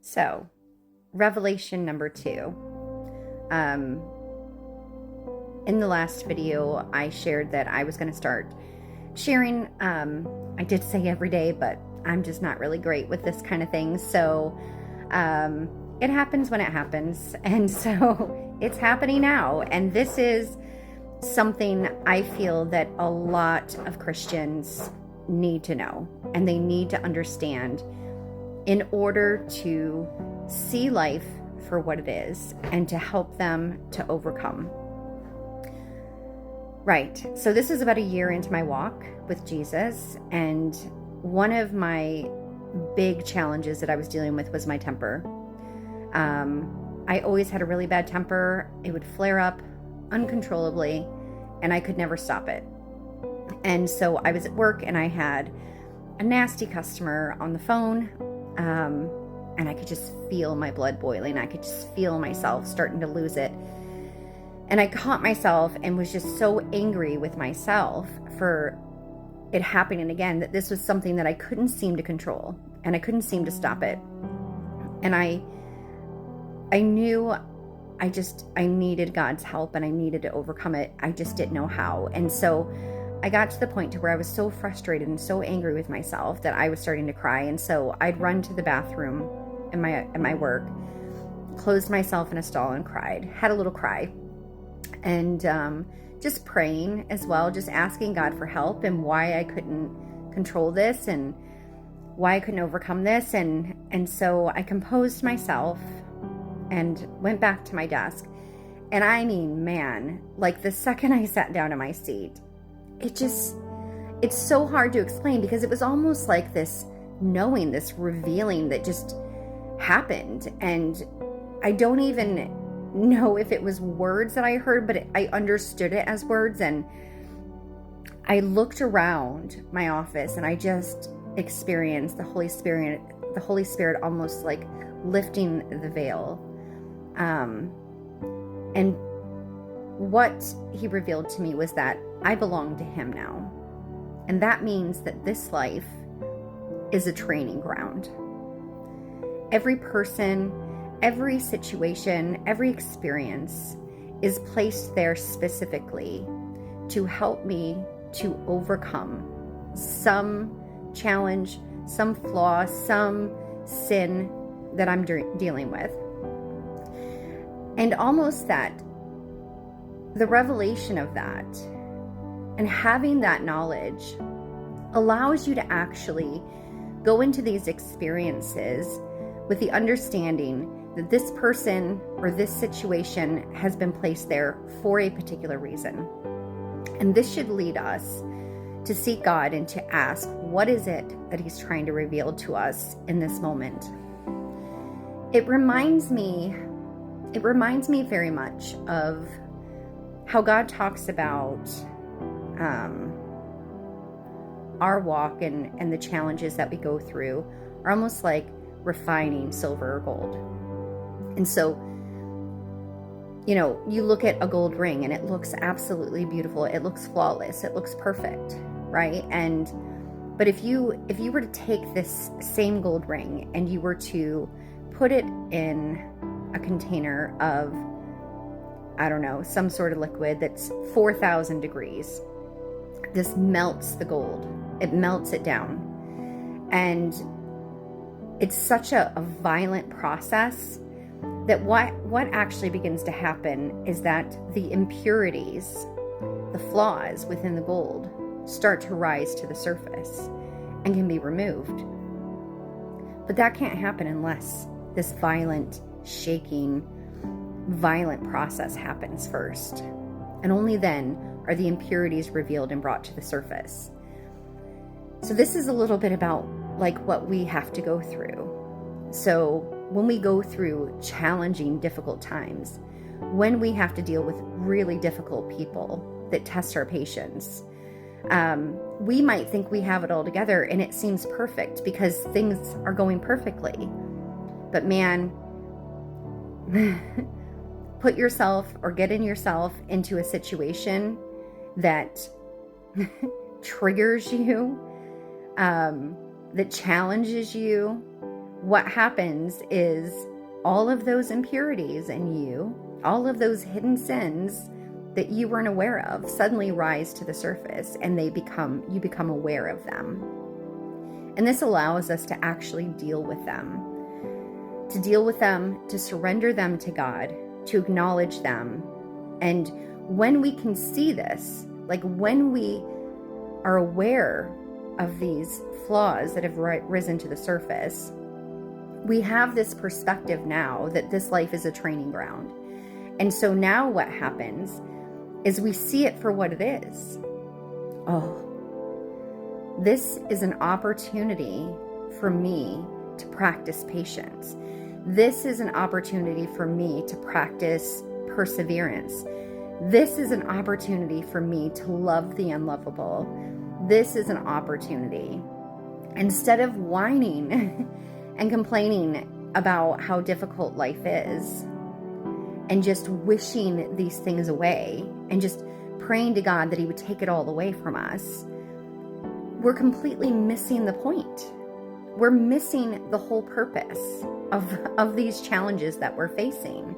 So, revelation number 2. In the last video, I shared that I was going to start sharing. I did say every day, but I'm just not really great with this kind of thing. So, it happens when it happens. And so it's happening now. And this is something I feel that a lot of Christians need to know and they need to understand in order to see life for what it is and to help them to overcome. Right. So this is about a year into my walk with Jesus, and one of my big challenges that I was dealing with was my temper. I always had a really bad temper. It would flare up uncontrollably, and I could never stop it. And so I was at work, and I had a nasty customer on the phone, and I could just feel my blood boiling. I could just feel myself starting to lose it. And I caught myself and was just so angry with myself for it happening again, that this was something that I couldn't seem to control, and I couldn't seem to stop it. And I knew I needed God's help, and I needed to overcome it. I just didn't know how. And so I got to the point to where I was so frustrated and so angry with myself that I was starting to cry. And so I'd run to the bathroom in my work, closed myself in a stall and cried, had a little cry, and just praying as well, just asking God for help and why I couldn't control this and why I couldn't overcome this. And so I composed myself and went back to my desk. And I mean, man, like the second I sat down in my seat, it's so hard to explain, because it was almost like this knowing, this revealing that just happened. And I don't even know if it was words that I heard, but I understood it as words. And I looked around my office and I just experienced the Holy Spirit almost like lifting the veil. And what he revealed to me was that I belong to him now. And that means that this life is a training ground. Every person, every situation, every experience is placed there specifically to help me to overcome some challenge, some flaw, some sin that I'm dealing with. And almost that, the revelation of that and having that knowledge allows you to actually go into these experiences with the understanding that this person or this situation has been placed there for a particular reason. And this should lead us to seek God and to ask, what is it that he's trying to reveal to us in this moment? It reminds me very much of how God talks about our walk and the challenges that we go through are almost like refining silver or gold. And so, you look at a gold ring and it looks absolutely beautiful. It looks flawless. It looks perfect, right? But if you were to take this same gold ring and you were to put it in a container of, I don't know, some sort of liquid that's 4,000 degrees, this melts the gold. It melts it down. And it's such a violent process that what actually begins to happen is that the impurities, the flaws within the gold, start to rise to the surface and can be removed. But that can't happen unless this violent, shaking, violent process happens first. And only then are the impurities revealed and brought to the surface. So this is a little bit about like what we have to go through. So when we go through challenging, difficult times, when we have to deal with really difficult people that test our patience, we might think we have it all together and it seems perfect because things are going perfectly. But man, put yourself or get in yourself into a situation that triggers you, that challenges you, what happens is all of those impurities in you, all of those hidden sins that you weren't aware of, suddenly rise to the surface, and you become aware of them. And this allows us to actually deal with them, to surrender them to God, to acknowledge them. And when we can see this, like when we are aware of these flaws that have risen to the surface, we have this perspective now that this life is a training ground. And so now what happens is we see it for what it is. Oh, this is an opportunity for me to practice patience. This is an opportunity for me to practice perseverance. This is an opportunity for me to love the unlovable. This is an opportunity. Instead of whining and complaining about how difficult life is, and just wishing these things away, and just praying to God that He would take it all away from us, we're completely missing the point. We're missing the whole purpose of these challenges that we're facing.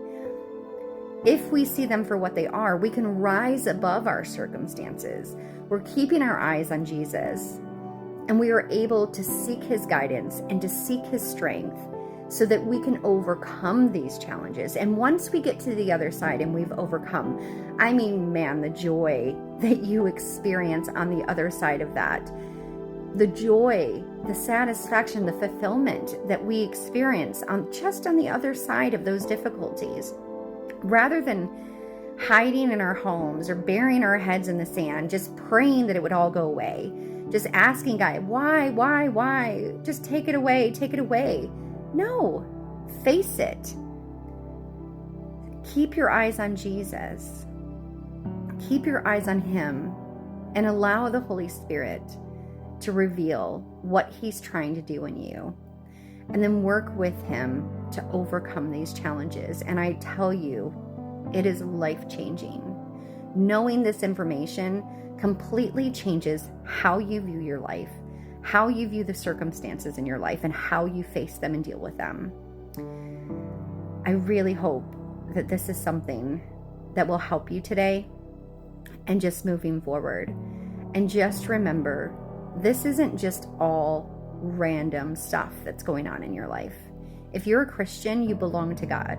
If we see them for what they are, we can rise above our circumstances. We're keeping our eyes on Jesus, and we are able to seek His guidance and to seek His strength so that we can overcome these challenges. And once we get to the other side and we've overcome, I mean, man, the joy that you experience on the other side of that, the joy, the satisfaction, the fulfillment that we experience just on the other side of those difficulties, rather than hiding in our homes or burying our heads in the sand, just praying that it would all go away, just asking God, why? Just take it away. No, face it. Keep your eyes on Jesus. Keep your eyes on Him, and allow the Holy Spirit to reveal what He's trying to do in you. And then work with Him to overcome these challenges. And I tell you, it is life-changing. Knowing this information completely changes how you view your life, how you view the circumstances in your life, and how you face them and deal with them. I really hope that this is something that will help you today and just moving forward. And just remember, this isn't just all random stuff that's going on in your life. If you're a Christian, you belong to God.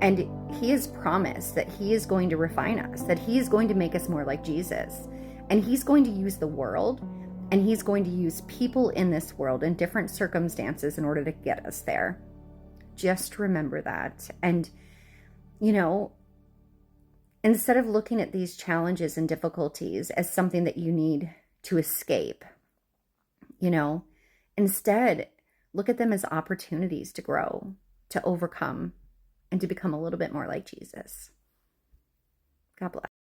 And He has promised that He is going to refine us, that He is going to make us more like Jesus. And He's going to use the world, and He's going to use people in this world in different circumstances in order to get us there. Just remember that. And, instead of looking at these challenges and difficulties as something that you need to escape, instead look at them as opportunities to grow, to overcome, and to become a little bit more like Jesus. God bless.